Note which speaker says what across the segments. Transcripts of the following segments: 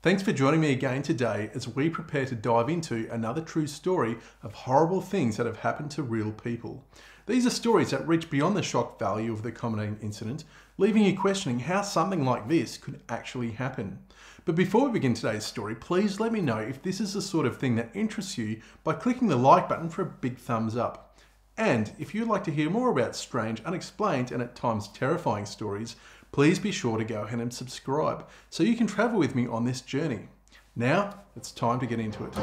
Speaker 1: Thanks for joining me again today as we prepare to dive into another true story of horrible things that have happened to real people. These are stories that reach beyond the shock value of the common incident, leaving you questioning how something like this could actually happen. But before we begin today's story, please let me know if this is the sort of thing that interests you by clicking the like button for a big thumbs up. And if you'd like to hear more about strange, unexplained, and at times terrifying stories, please be sure to go ahead and subscribe so you can travel with me on this journey. Now, it's time to get into it.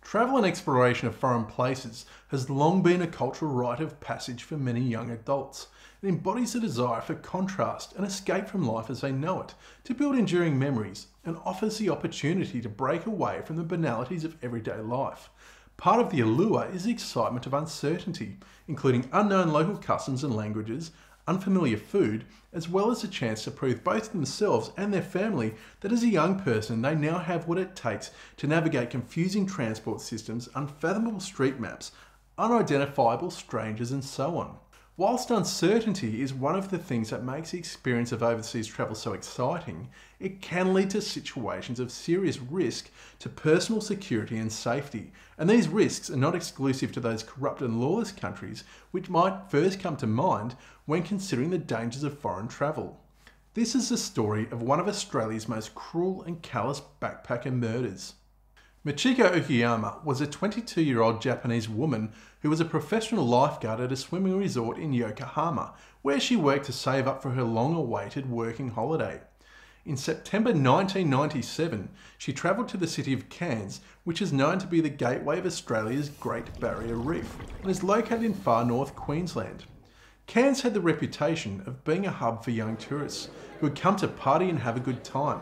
Speaker 1: Travel and exploration of foreign places has long been a cultural rite of passage for many young adults. It embodies a desire for contrast and escape from life as they know it, to build enduring memories, and offers the opportunity to break away from the banalities of everyday life. Part of the allure is the excitement of uncertainty, including unknown local customs and languages, unfamiliar food, as well as a chance to prove both themselves and their family that as a young person they now have what it takes to navigate confusing transport systems, unfathomable street maps, unidentifiable strangers, and so on. Whilst uncertainty is one of the things that makes the experience of overseas travel so exciting, it can lead to situations of serious risk to personal security and safety. And these risks are not exclusive to those corrupt and lawless countries, which might first come to mind when considering the dangers of foreign travel. This is the story of one of Australia's most cruel and callous backpacker murders. Michiko Okuyama was a 22-year-old Japanese woman who was a professional lifeguard at a swimming resort in Yokohama, where she worked to save up for her long-awaited working holiday. In September 1997, she travelled to the city of Cairns, which is known to be the gateway of Australia's Great Barrier Reef and is located in far north Queensland. Cairns had the reputation of being a hub for young tourists who would come to party and have a good time.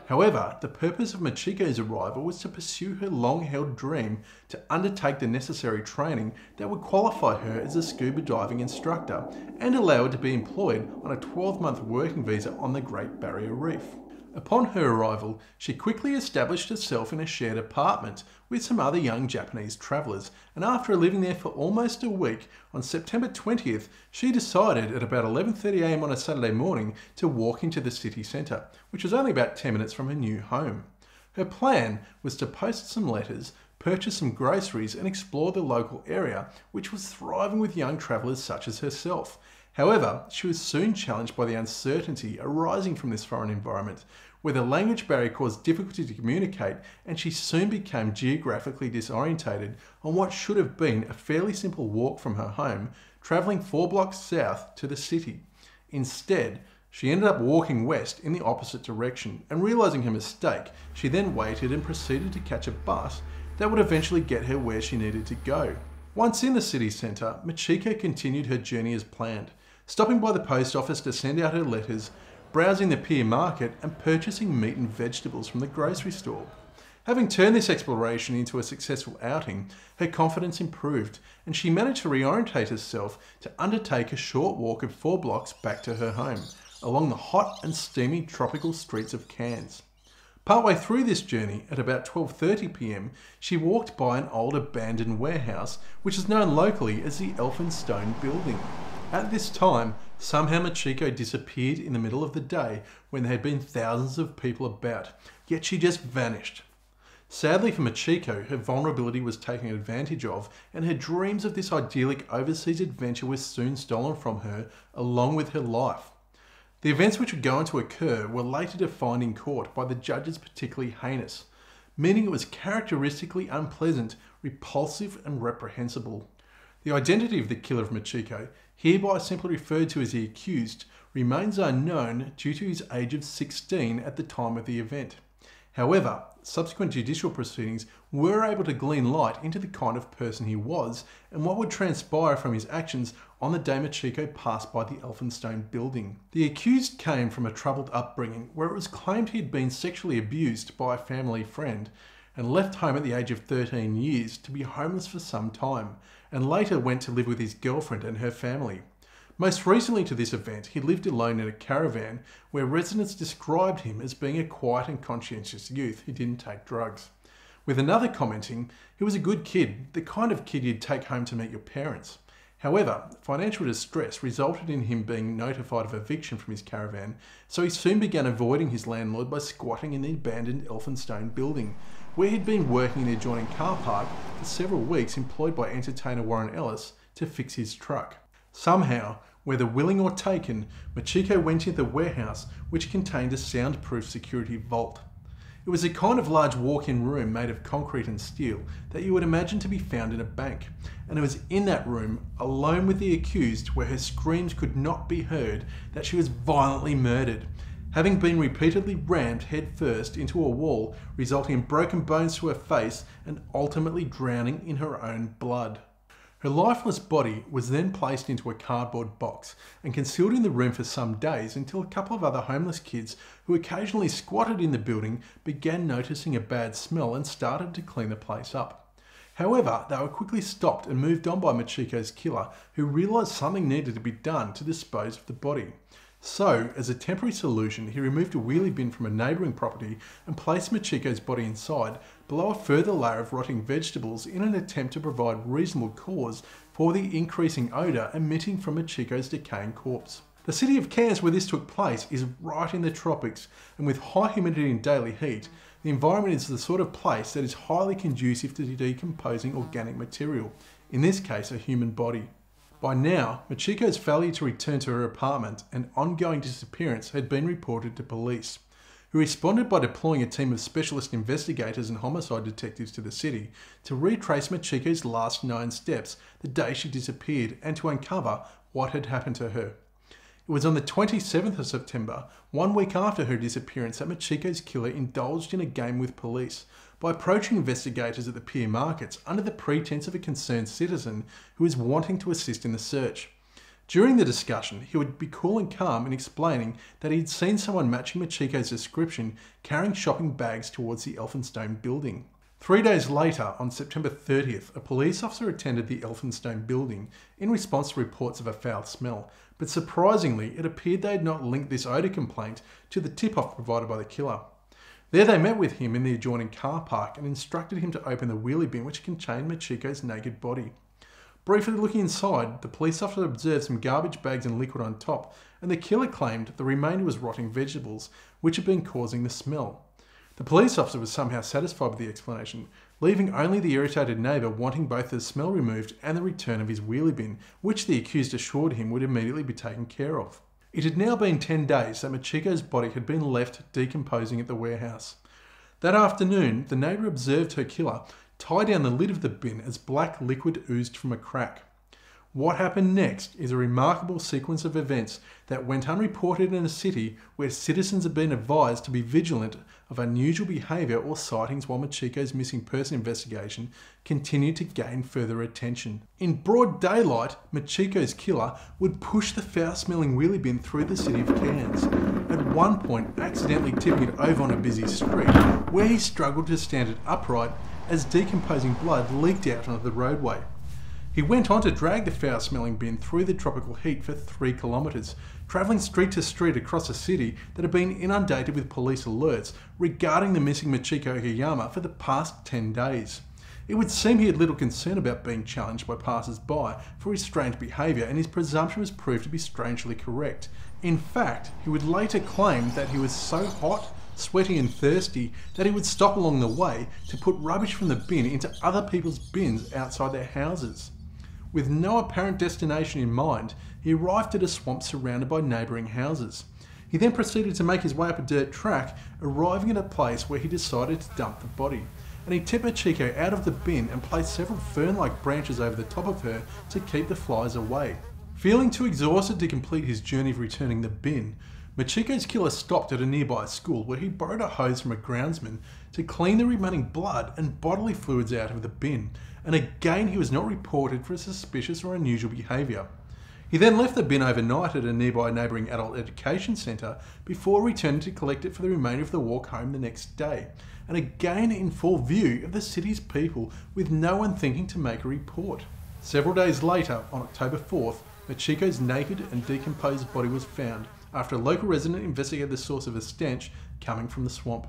Speaker 1: However, the purpose of Michiko's arrival was to pursue her long-held dream to undertake the necessary training that would qualify her as a scuba diving instructor and allow her to be employed on a 12-month working visa on the Great Barrier Reef. Upon her arrival, she quickly established herself in a shared apartment with some other young Japanese travellers, and after living there for almost a week, on September 20th, she decided at about 11:30 am on a Saturday morning to walk into the city centre, which was only about 10 minutes from her new home. Her plan was to post some letters, purchase some groceries, and explore the local area, which was thriving with young travellers such as herself. However, she was soon challenged by the uncertainty arising from this foreign environment, where the language barrier caused difficulty to communicate, and she soon became geographically disorientated on what should have been a fairly simple walk from her home, travelling 4 blocks south to the city. Instead, she ended up walking west in the opposite direction, and realising her mistake, she then waited and proceeded to catch a bus that would eventually get her where she needed to go. Once in the city centre, Michiko continued her journey as planned, stopping by the post office to send out her letters, browsing the pier market, and purchasing meat and vegetables from the grocery store. Having turned this exploration into a successful outing, her confidence improved, and she managed to reorientate herself to undertake a short walk of 4 blocks back to her home, along the hot and steamy tropical streets of Cairns. Partway through this journey, at about 12:30 p.m, she walked by an old abandoned warehouse, which is known locally as the Elphinstone building. At this time, somehow Michiko disappeared in the middle of the day when there had been thousands of people about, yet she just vanished. Sadly for Michiko, her vulnerability was taken advantage of, and her dreams of this idyllic overseas adventure were soon stolen from her, along with her life. The events which were going to occur were later defined in court by the judges particularly heinous, meaning it was characteristically unpleasant, repulsive, and reprehensible. The identity of the killer of Michiko, hereby simply referred to as the accused, remains unknown due to his age of 16 at the time of the event. However, subsequent judicial proceedings were able to glean light into the kind of person he was and what would transpire from his actions on the day Michiko passed by the Elphinstone building. The accused came from a troubled upbringing where it was claimed he had been sexually abused by a family friend and left home at the age of 13 years to be homeless for some time, and later went to live with his girlfriend and her family. Most recently to this event, he lived alone in a caravan where residents described him as being a quiet and conscientious youth who didn't take drugs. with another commenting, "He was a good kid, the kind of kid you'd take home to meet your parents." However, financial distress resulted in him being notified of eviction from his caravan, so he soon began avoiding his landlord by squatting in the abandoned Elphinstone building, where he'd been working in the adjoining car park for several weeks, employed by entertainer Warren Ellis to fix his truck. Somehow, whether willing or taken, Michiko went into the warehouse, which contained a soundproof security vault. It was a kind of large walk-in room made of concrete and steel that you would imagine to be found in a bank, and it was in that room, alone with the accused, where her screams could not be heard, that she was violently murdered, having been repeatedly rammed head-first into a wall, resulting in broken bones to her face and ultimately drowning in her own blood. Her lifeless body was then placed into a cardboard box and concealed in the room for some days, until a couple of other homeless kids who occasionally squatted in the building began noticing a bad smell and started to clean the place up. However, they were quickly stopped and moved on by Michiko's killer, who realised something needed to be done to dispose of the body. So, as a temporary solution, he removed a wheelie bin from a neighbouring property and placed Michiko's body inside, below a further layer of rotting vegetables, in an attempt to provide reasonable cause for the increasing odour emitting from Michiko's decaying corpse. The city of Cairns, where this took place, is right in the tropics, and with high humidity and daily heat, the environment is the sort of place that is highly conducive to decomposing organic material, in this case a human body. By now, Michiko's failure to return to her apartment and ongoing disappearance had been reported to police, who responded by deploying a team of specialist investigators and homicide detectives to the city to retrace Michiko's last known steps the day she disappeared and to uncover what had happened to her. It was on the 27th of September, 1 week after her disappearance, that Michiko's killer indulged in a game with police by approaching investigators at the pier markets under the pretense of a concerned citizen who was wanting to assist in the search. During the discussion, he would be cool and calm in explaining that he'd seen someone matching Michiko's description carrying shopping bags towards the Elphinstone building. 3 days later, on September 30th, a police officer attended the Elphinstone building in response to reports of a foul smell, but surprisingly, it appeared they had not linked this odour complaint to the tip-off provided by the killer. There they met with him in the adjoining car park and instructed him to open the wheelie bin which contained Michiko's naked body. Briefly looking inside, the police officer observed some garbage bags and liquid on top, and the killer claimed the remainder was rotting vegetables, which had been causing the smell. The police officer was somehow satisfied with the explanation, leaving only the irritated neighbour wanting both the smell removed and the return of his wheelie bin, which the accused assured him would immediately be taken care of. It had now been 10 days that Michiko's body had been left decomposing at the warehouse. That afternoon, the neighbour observed her killer tie down the lid of the bin as black liquid oozed from a crack. What happened next is a remarkable sequence of events that went unreported in a city where citizens have been advised to be vigilant of unusual behaviour or sightings, while Michiko's missing person investigation continued to gain further attention. In broad daylight, Michiko's killer would push the foul-smelling wheelie bin through the city of Cairns, at one point accidentally tipping it over on a busy street, where he struggled to stand it upright as decomposing blood leaked out onto the roadway. He went on to drag the foul-smelling bin through the tropical heat for 3 kilometres, travelling street to street across a city that had been inundated with police alerts regarding the missing Michiko Okuyama for the past 10 days. It would seem he had little concern about being challenged by passers-by for his strange behaviour, and his presumption was proved to be strangely correct. In fact, he would later claim that he was so hot, sweaty and thirsty that he would stop along the way to put rubbish from the bin into other people's bins outside their houses. With no apparent destination in mind, he arrived at a swamp surrounded by neighbouring houses. He then proceeded to make his way up a dirt track, arriving at a place where he decided to dump the body, and he tipped Michiko out of the bin and placed several fern-like branches over the top of her to keep the flies away. Feeling too exhausted to complete his journey of returning the bin, Michiko's killer stopped at a nearby school where he borrowed a hose from a groundsman to clean the remaining blood and bodily fluids out of the bin, and again he was not reported for suspicious or unusual behaviour. He then left the bin overnight at a nearby neighbouring adult education centre before returning to collect it for the remainder of the walk home the next day, and again in full view of the city's people, with no one thinking to make a report. Several days later, on October 4th, Michiko's naked and decomposed body was found after a local resident investigated the source of a stench coming from the swamp.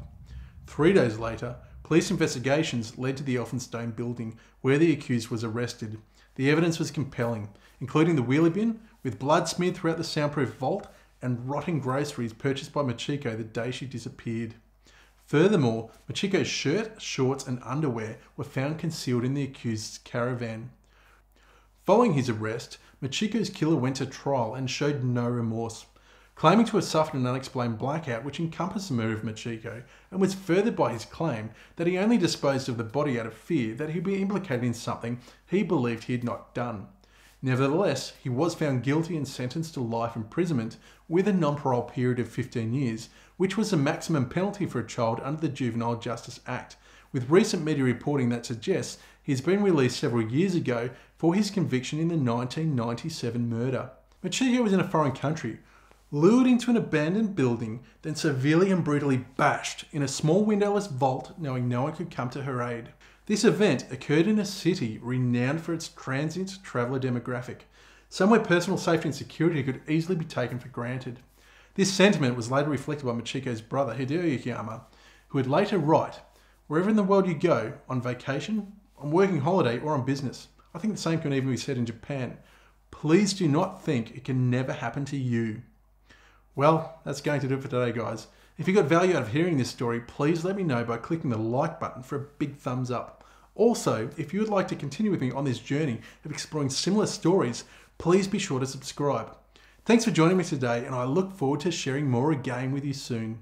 Speaker 1: 3 days later, Police investigations led to the Elphinstone building, where the accused was arrested. The evidence was compelling, including the wheelie bin, with blood smeared throughout the soundproof vault, and rotting groceries purchased by Michiko the day she disappeared. Furthermore, Michiko's shirt, shorts and underwear were found concealed in the accused's caravan. Following his arrest, Michiko's killer went to trial and showed no remorse, claiming to have suffered an unexplained blackout which encompassed the murder of Michiko, and was furthered by his claim that he only disposed of the body out of fear that he'd be implicated in something he believed he had not done. Nevertheless, he was found guilty and sentenced to life imprisonment with a non-parole period of 15 years, which was the maximum penalty for a child under the Juvenile Justice Act, with recent media reporting that suggests he's been released several years ago for his conviction in the 1997 murder. Michiko was in a foreign country, lured into an abandoned building, then severely and brutally bashed in a small windowless vault, knowing no one could come to her aid. This event occurred in a city renowned for its transient traveller demographic, somewhere personal safety and security could easily be taken for granted. This sentiment was later reflected by Michiko's brother, Michiko Okuyama, who would later write, "Wherever in the world you go, on vacation, on working holiday or on business, I think the same can even be said in Japan, please do not think it can never happen to you." Well, that's going to do it for today, guys. If you got value out of hearing this story, please let me know by clicking the like button for a big thumbs up. Also, if you would like to continue with me on this journey of exploring similar stories, please be sure to subscribe. Thanks for joining me today, and I look forward to sharing more again with you soon.